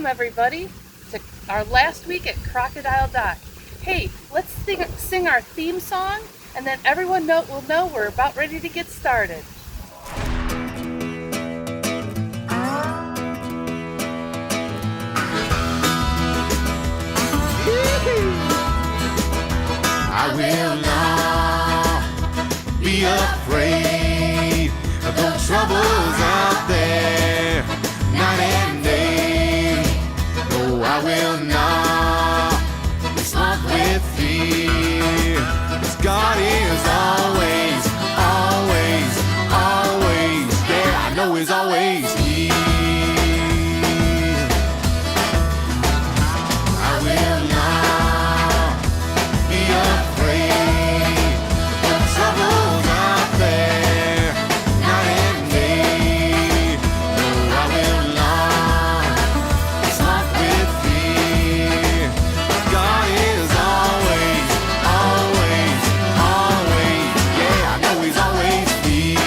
Welcome everybody to our last week at Crocodile Dock. Hey, let's sing our theme song and then everyone will know we're about ready to get started. I will not be afraid of the troubles out there, night and day. No, I will not be swamped with fear, 'cause God is always, always, always, yeah, I know He's always here. I will not be afraid of the troubles out there, night and day. No, I will not be swamped with fear. God is always, always, always, yeah, I know He's always here.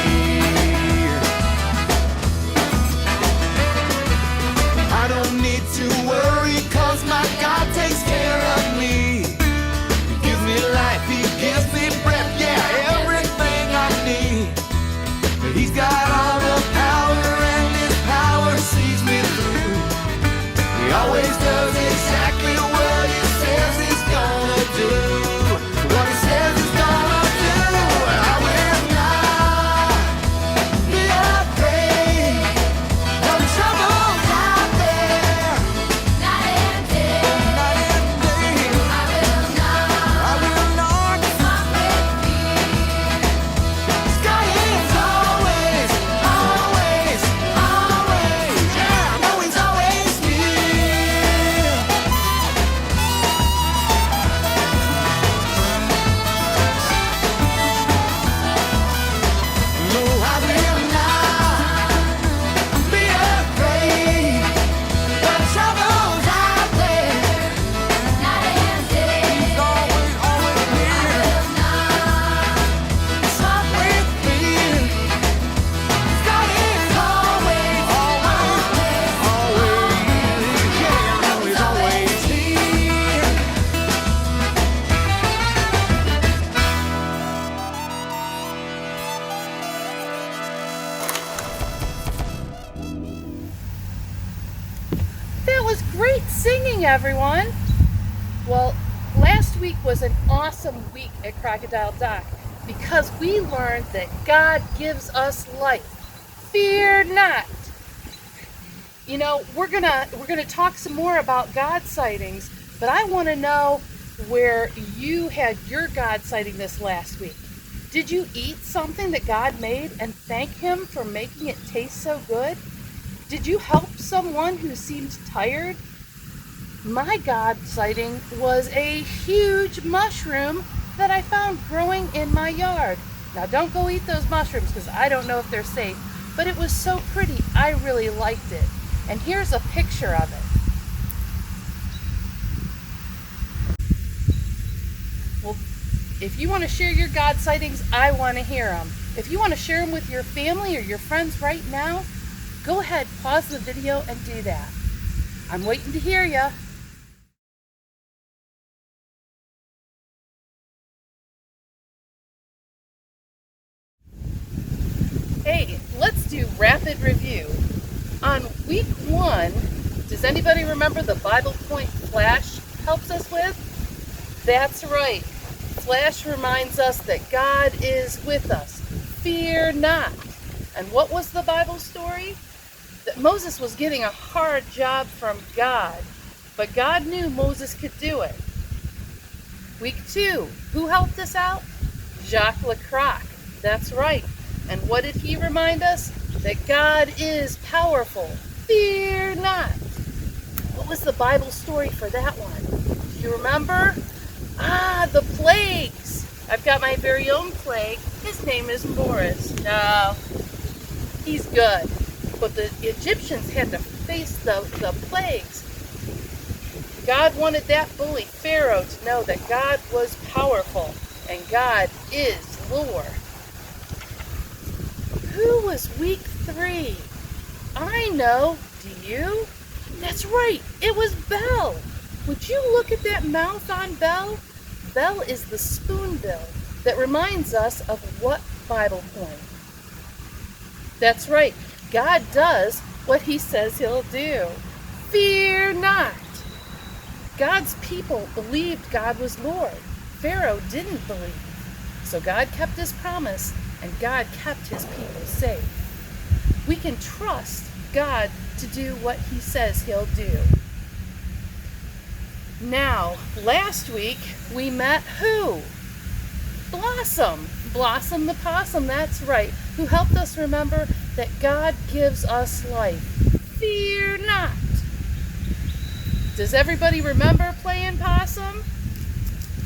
I don't need to worry, 'cause my God takes care of me. He gives me life, He gives me breath, yeah, everything I need. He's got all the power and His power sees me through. He always does exactly what He says He's gonna do. What He says He's gonna do. I will not be afraid of the troubles out there, night and day. I will not stop with fear. God is always, always, always, yeah, I know He's always here. No, I will not be afraid of troubles out there, night and day. He's always, always here. Stop with fear. God is always, always, always, yeah, I know He's always here. That was great singing, everyone. Well, last week was an awesome week at Crocodile Dock because we learned that God gives us life. Fear not. You know, we're gonna talk some more about God sightings, but I want to know where you had your God sighting this last week. Did you eat something that God made and thank Him for making it taste so good? Did you help someone who seemed tired? My God sighting was a huge mushroom that I found growing in my yard. Now don't go eat those mushrooms because I don't know if they're safe, but it was so pretty, I really liked it. And here's a picture of it. Well, if you want to share your God sightings, I want to hear them. If you want to share them with your family or your friends right now, go ahead, pause the video and do that. I'm waiting to hear ya. Hey, let's do rapid review. On week 1, does anybody remember the Bible point Flash helps us with? That's right. Flash reminds us that God is with us. Fear not. And what was the Bible story? That Moses was getting a hard job from God, but God knew Moses could do it. Week 2, who helped us out? Jacques Lecroc. That's right. And what did he remind us? That God is powerful. Fear not. What was the Bible story for that one? Do you remember? The plagues. I've got my very own plague. His name is Morris. No, he's good. But the Egyptians had to face the plagues. God wanted that bully Pharaoh to know that God was powerful and God is Lord. Who was week 3? I know. Do you? That's right, it was Belle. Would you look at that mouth on Belle? Belle is the spoonbill that reminds us of what Bible point? That's right, God does what he says he'll do. Fear not. God's people believed God was Lord. Pharaoh didn't believe. So God kept his promise, and God kept his people safe. We can trust God to do what he says he'll do. Now, last week we met who? Blossom. Blossom the possum, that's right, who helped us remember that God gives us life. Fear not. Does everybody remember playing possum?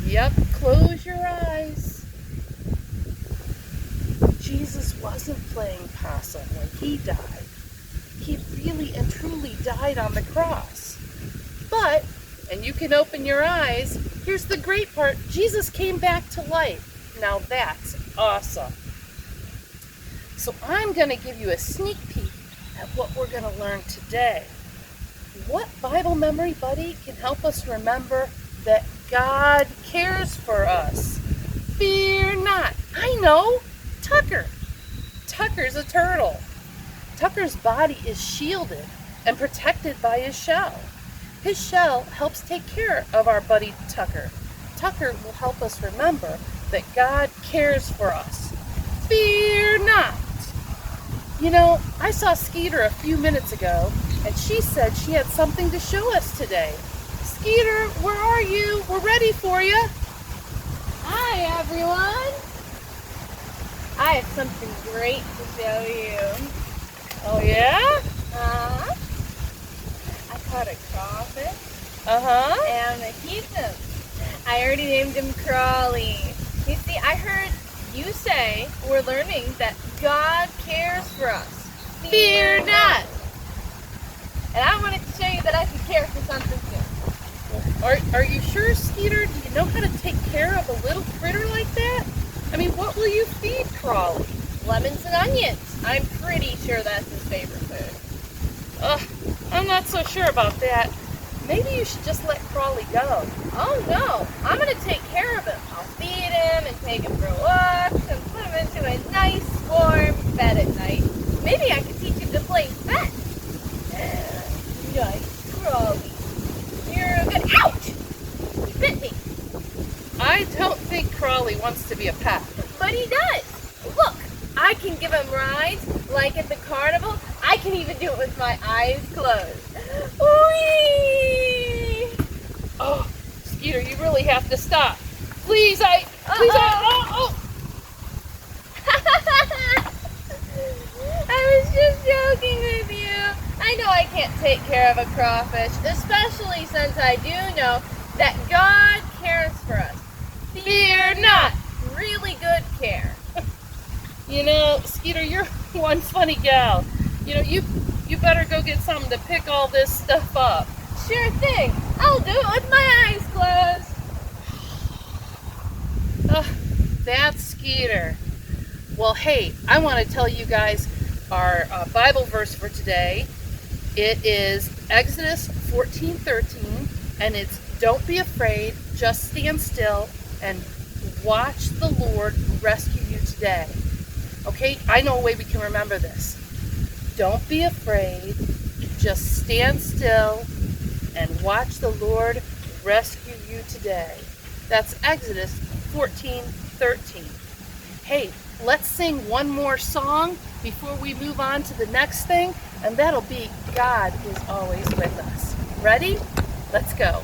Yep, close your eyes. Jesus wasn't playing possum when he died. He really and truly died on the cross. But, and you can open your eyes, here's the great part, Jesus came back to life. Now that's awesome. So I'm going to give you a sneak peek at what we're going to learn today. What Bible memory buddy can help us remember that God cares for us? Fear not. I know, Tucker. Tucker's a turtle. Tucker's body is shielded and protected by his shell. His shell helps take care of our buddy Tucker. Tucker will help us remember that God cares for us. Fear not. You know, I saw Skeeter a few minutes ago, and she said she had something to show us today. Skeeter, where are you? We're ready for you. Hi, everyone. I have something great to show you. Oh, yeah? I caught a crawfish Uh-huh. and I feed him. I already named him Crawly. You see, I heard you say we're learning that God cares for us. Fear not. And I wanted to show you that I can care for something too. Are you sure, Skeeter? Do you know how to take care of a little critter like that? I mean, what will you feed Crawly? Lemons and onions. I'm pretty sure that's his favorite food. I'm not so sure about that. Maybe you should just let Crawly go. Oh no, I'm going to take care of him. I'll feed him and take him for walks and put him into a nice warm bed at night. Maybe I could teach him to play fetch. Nice, Crawly. You're good. Ouch! He bit me. I don't think Crawly wants to be a pet. But he does. Look, I can give him rides like at the carnival. I can even do it with my eyes closed. Whee! Oh, Skeeter, you really have to stop. Please, I was just joking with you. I know I can't take care of a crawfish, especially since I do know that God cares for us. Fear not. Really good care. You know, Skeeter, you're one funny gal. You know, you better go get something to pick all this stuff up. Sure thing. I'll do it with my eyes closed. That's Skeeter. Well, hey, I want to tell you guys our Bible verse for today. It is Exodus 14:13, and it's don't be afraid, just stand still and watch the Lord rescue you today. Okay, I know a way we can remember this. Don't be afraid, just stand still and watch the Lord rescue you today. That's Exodus 14:13. Hey, let's sing one more song before we move on to the next thing, and that'll be God is always with us. Ready? Let's go.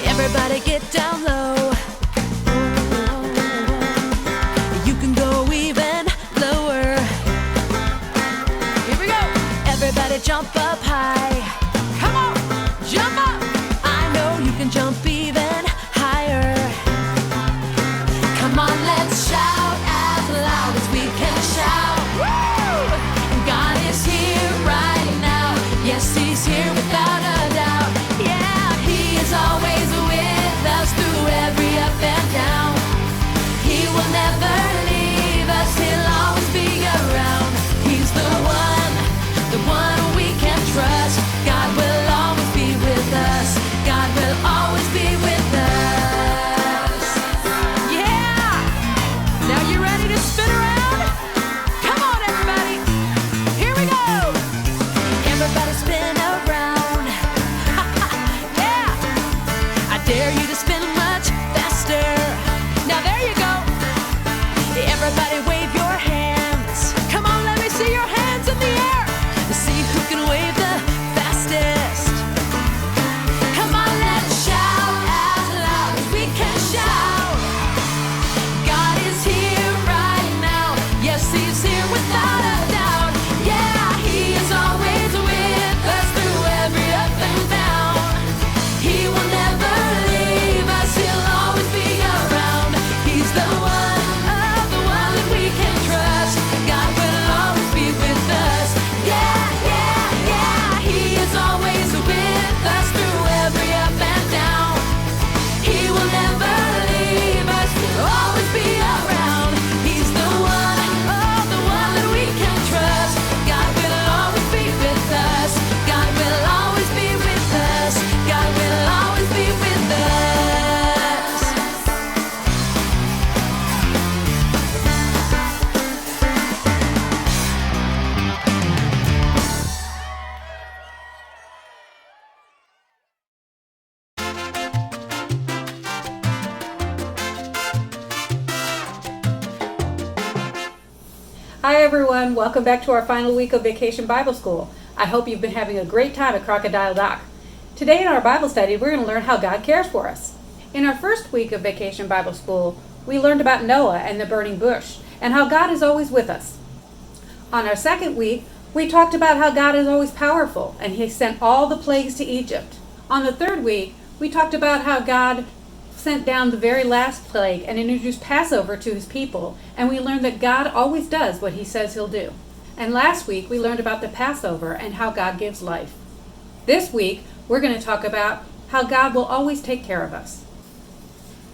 Everybody get down low. You can go even lower. Here we go. Everybody jump up high. Come on, jump up. I know you can jump even higher. Come on, let's shout as loud as we can shout. Woo! God is here right now. dare you to spin much faster. Now there you go. Everybody wave your hands. Come on, let me see your hands in the air. See who can wave the fastest. Come on, let's shout as loud as we can shout. God is here right now. Yes, He's here without a doubt. Yeah, He is always with us through every up and down. He will never leave us. He'll always be around. He's the one that we can trust. God will always be with us. Yeah, yeah, yeah. He is always with us through every up and down. He will never leave us. He'll always be around. He's the one that we can trust. God will always be with us. God will always be with us. God will always be with us. Hi everyone, welcome back to our final week of Vacation Bible School. I hope you've been having a great time at Crocodile Dock. Today in our Bible study, we're going to learn how God cares for us. In our first week of Vacation Bible School, we learned about Noah and the burning bush and how God is always with us. On our second week, we talked about how God is always powerful and He sent all the plagues to Egypt. On the third week, we talked about how God sent down the very last plague and introduced Passover to His people, and we learned that God always does what He says He'll do. And last week we learned about the Passover and how God gives life. This week we're going to talk about how God will always take care of us.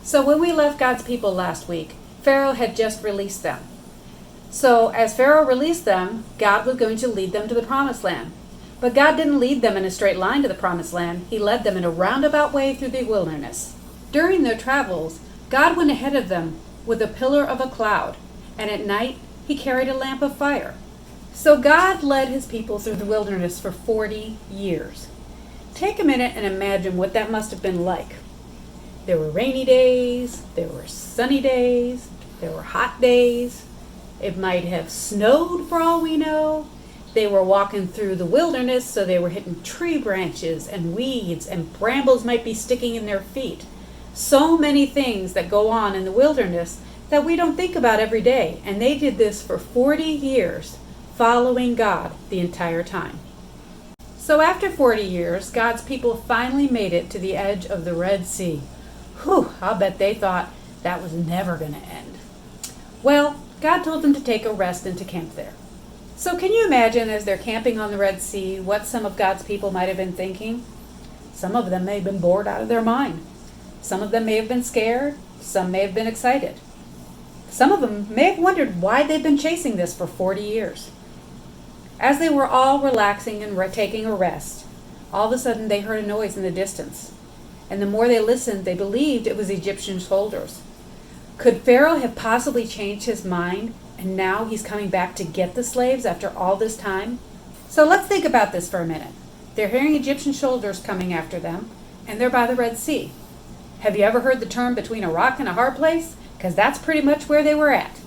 So when we left God's people last week, Pharaoh had just released them. So as Pharaoh released them, God was going to lead them to the Promised Land. But God didn't lead them in a straight line to the Promised Land. He led them in a roundabout way through the wilderness. During their travels, God went ahead of them with a pillar of a cloud, and at night He carried a lamp of fire. So God led His people through the wilderness for 40 years. Take a minute and imagine what that must have been like. There were rainy days, there were sunny days, there were hot days. It might have snowed for all we know. They were walking through the wilderness, so they were hitting tree branches and weeds, and brambles might be sticking in their feet. So many things that go on in the wilderness that we don't think about every day. And they did this for 40 years, following God the entire time. So after 40 years, God's people finally made it to the edge of the Red Sea. Whew, I'll bet they thought that was never going to end. Well, God told them to take a rest and to camp there. So can you imagine, as they're camping on the Red Sea, what some of God's people might have been thinking? Some of them may have been bored out of their mind. Some of them may have been scared. Some may have been excited. Some of them may have wondered why they've been chasing this for 40 years. As they were all relaxing and taking a rest, all of a sudden they heard a noise in the distance. And the more they listened, they believed it was Egyptian soldiers. Could Pharaoh have possibly changed his mind, and now he's coming back to get the slaves after all this time? So let's think about this for a minute. They're hearing Egyptian soldiers coming after them, and they're by the Red Sea. Have you ever heard the term between a rock and a hard place? Because that's pretty much where they were at.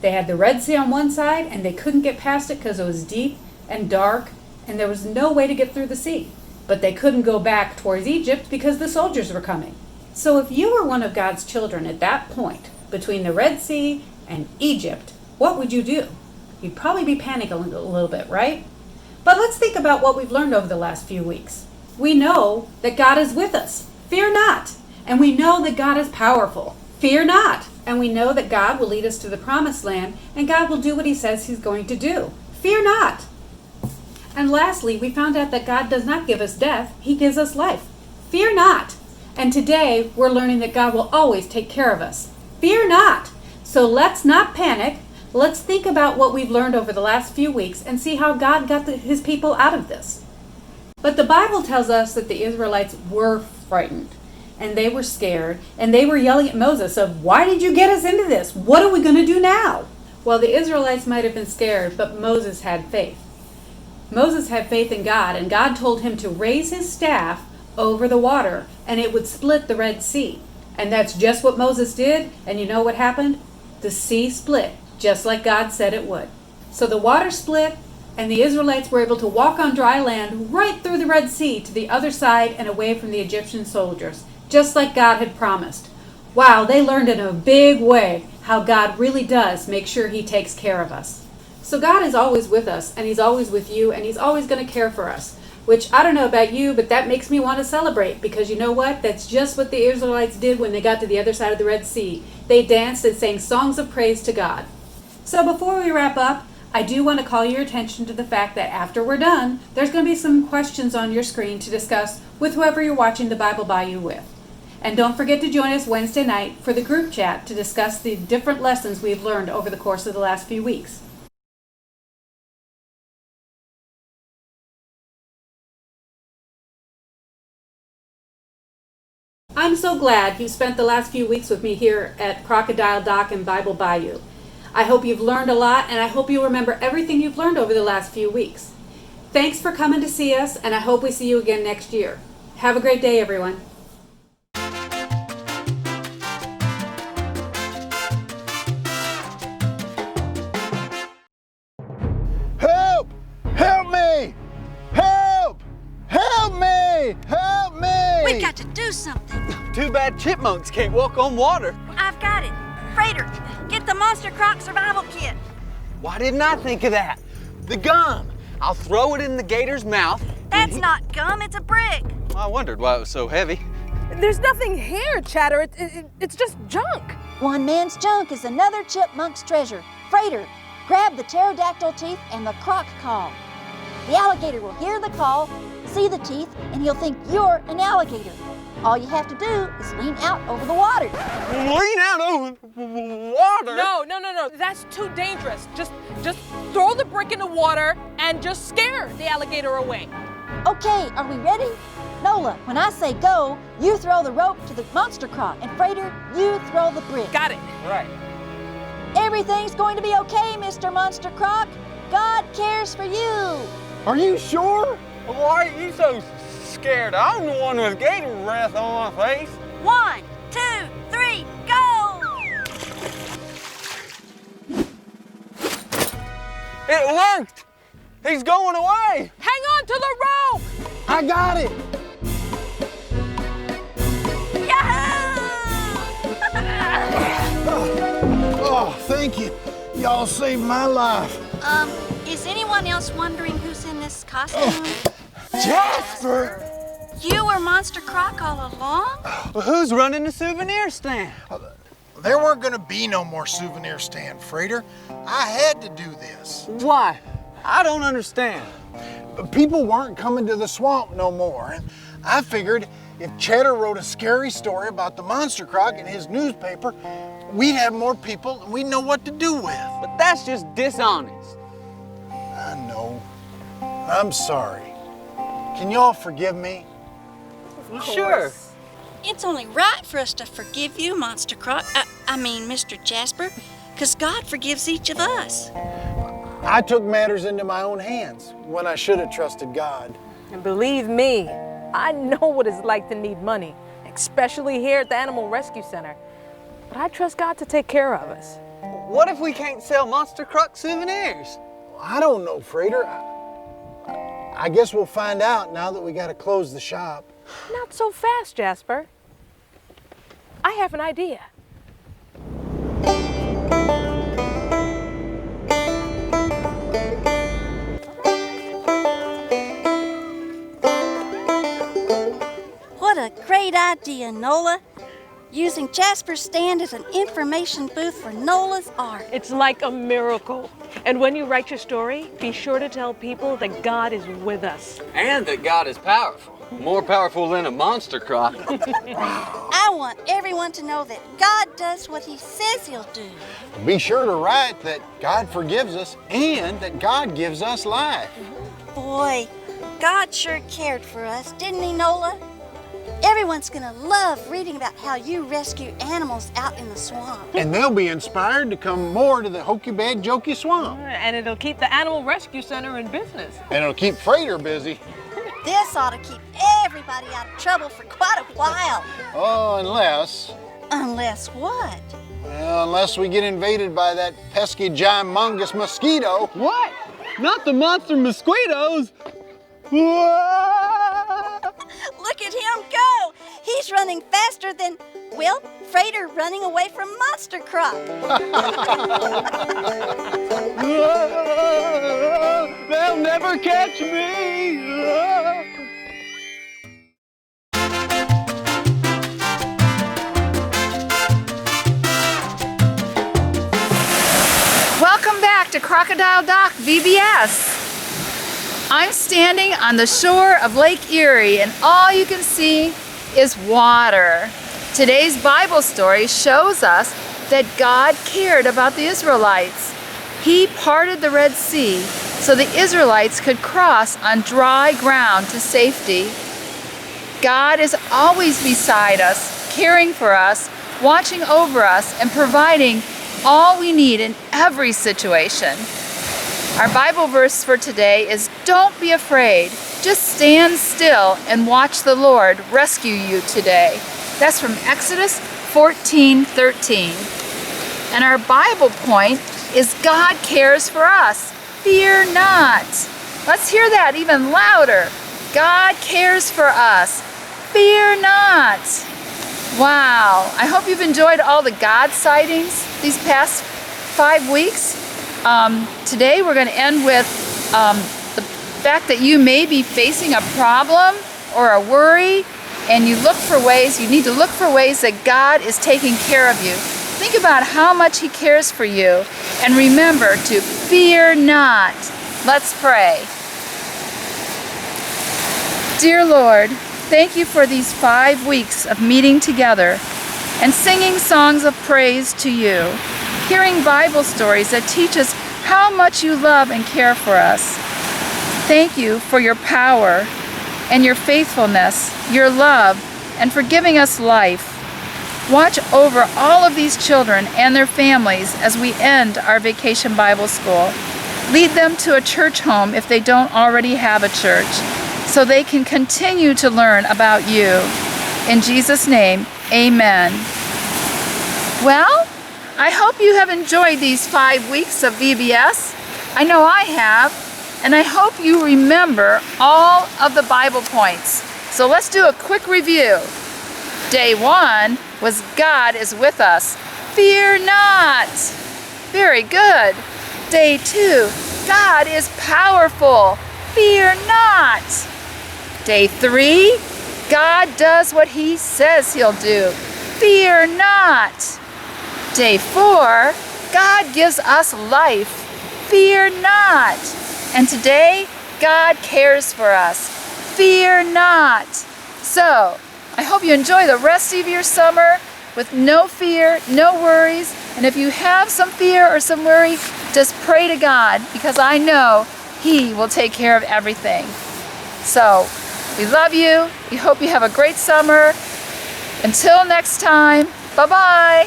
They had the Red Sea on one side, and they couldn't get past it because it was deep and dark, and there was no way to get through the sea. But they couldn't go back towards Egypt because the soldiers were coming. So if you were one of God's children at that point, between the Red Sea and Egypt, what would you do? You'd probably be panicking a little bit, right? But let's think about what we've learned over the last few weeks. We know that God is with us. Fear not. And we know that God is powerful. Fear not. And we know that God will lead us to the Promised Land, and God will do what He says He's going to do. Fear not. And lastly, we found out that God does not give us death. He gives us life. Fear not. And today, we're learning that God will always take care of us. Fear not. So let's not panic. Let's think about what we've learned over the last few weeks and see how God got His people out of this. But the Bible tells us that the Israelites were frightened. And they were scared, and they were yelling at Moses of, why did you get us into this? What are we going to do now? Well, the Israelites might have been scared, but Moses had faith. Moses had faith in God, and God told him to raise his staff over the water, and it would split the Red Sea. And that's just what Moses did, and you know what happened? The sea split, just like God said it would. So the water split, and the Israelites were able to walk on dry land right through the Red Sea to the other side and away from the Egyptian soldiers, just like God had promised. Wow, they learned in a big way how God really does make sure He takes care of us. So God is always with us, and He's always with you, and He's always going to care for us. Which, I don't know about you, but that makes me want to celebrate, because you know what? That's just what the Israelites did when they got to the other side of the Red Sea. They danced and sang songs of praise to God. So before we wrap up, I do want to call your attention to the fact that after we're done, there's going to be some questions on your screen to discuss with whoever you're watching the Bible Bayou with. And don't forget to join us Wednesday night for the group chat to discuss the different lessons we've learned over the course of the last few weeks. I'm so glad you spent the last few weeks with me here at Crocodile Dock and Bible Bayou. I hope you've learned a lot, and I hope you remember everything you've learned over the last few weeks. Thanks for coming to see us, and I hope we see you again next year. Have a great day, everyone. Help! Help me! Help! Help me! Help me! We got to do something. Too bad chipmunks can't walk on water. I've got it. Freighter, get the Monster Croc survival kit. Why didn't I think of that? The gum. I'll throw it in the gator's mouth. That's not gum, it's a brick. I wondered why it was so heavy. There's nothing here, Chatter. It's just junk. One man's junk is another chipmunk's treasure. Freighter, grab the pterodactyl teeth and the croc call. The alligator will hear the call, see the teeth, and he'll think you're an alligator. All you have to do is lean out over the water. Lean out over the water? No. That's too dangerous. Just throw the brick in the water and just scare the alligator away. Okay, are we ready? Nola, when I say go, you throw the rope to the monster croc, and Freighter, you throw the brick. Got it. Right. Everything's going to be okay, Mr. Monster Croc. God cares for you. Are you sure? Well, why are you so scared? I'm the one with gator breath on my face. 1, 2, 3, go! It worked! He's going away! Hang on to the rope! I got it! Yahoo! Oh, thank you. Y'all saved my life. Is anyone else wondering who's in this costume? Jasper! You were Monster Croc all along? Well, who's running the souvenir stand? There weren't gonna be no more souvenir stand, Freighter. I had to do this. Why? I don't understand. People weren't coming to the swamp no more. And I figured if Cheddar wrote a scary story about the Monster Croc in his newspaper, we'd have more people and we'd know what to do with. But that's just dishonest. I know. I'm sorry. Can y'all forgive me? Well, sure. It's only right for us to forgive you, Monster Croc. I mean, Mr. Jasper, because God forgives each of us. I took matters into my own hands when I should have trusted God. And believe me, I know what it's like to need money, especially here at the Animal Rescue Center. But I trust God to take care of us. What if we can't sell Monster Croc souvenirs? I don't know, Freighter. I guess we'll find out now that we got to close the shop. Not so fast, Jasper. I have an idea. What a great idea, Nola. Using Jasper's stand as an information booth for Nola's art. It's like a miracle. And when you write your story, be sure to tell people that God is with us. And that God is powerful. More powerful than a Monster Croc. I want everyone to know that God does what he says he'll do. Be sure to write that God forgives us and that God gives us life. Boy, God sure cared for us, didn't he, Nola? Everyone's gonna love reading about how you rescue animals out in the swamp. And they'll be inspired to come more to the Hokey Bad Jokey Swamp. And it'll keep the Animal Rescue Center in business. And it'll keep Freighter busy. This ought to keep everybody out of trouble for quite a while. Oh, unless... Unless what? Well, unless we get invaded by that pesky giant-mongous mosquito. What? Not the monster mosquitoes? Look at him go! He's running faster than, well, Freighter running away from Monster Croc. They'll never catch me! Welcome back to Crocodile Dock VBS. I'm standing on the shore of Lake Erie and all you can see is water. Today's Bible story shows us that God cared about the Israelites. He parted the Red Sea so the Israelites could cross on dry ground to safety. God is always beside us, caring for us, watching over us, and providing all we need in every situation. Our Bible verse for today is, "Don't be afraid, just stand still and watch the Lord rescue you today." That's from Exodus 14:13. And our Bible point is, God cares for us. Fear not. Let's hear that even louder. God cares for us. Fear not. Wow, I hope you've enjoyed all the God sightings these past 5 weeks. Today we're going to end with the fact that you may be facing a problem or a worry, and you need to look for ways that God is taking care of you. Think about how much He cares for you, and remember to fear not. Let's pray. Dear Lord, thank you for these 5 weeks of meeting together and singing songs of praise to you, hearing Bible stories that teach us how much you love and care for us. Thank you for your power and your faithfulness, your love, and for giving us life. Watch over all of these children and their families as we end our Vacation Bible School. Lead them to a church home if they don't already have a church, so they can continue to learn about you. In Jesus' name, amen. Well, I hope you have enjoyed these 5 weeks of VBS. I know I have, and I hope you remember all of the Bible points. So let's do a quick review. Day 1 was God is with us. Fear not. Very good. Day 2, God is powerful. Fear not. Day 3, God does what He says He'll do. Fear not. Day 4, God gives us life. Fear not. And today, God cares for us. Fear not. So, I hope you enjoy the rest of your summer with no fear, no worries. And if you have some fear or some worry, just pray to God, because I know He will take care of everything. So, we love you. We hope you have a great summer. Until next time, bye-bye.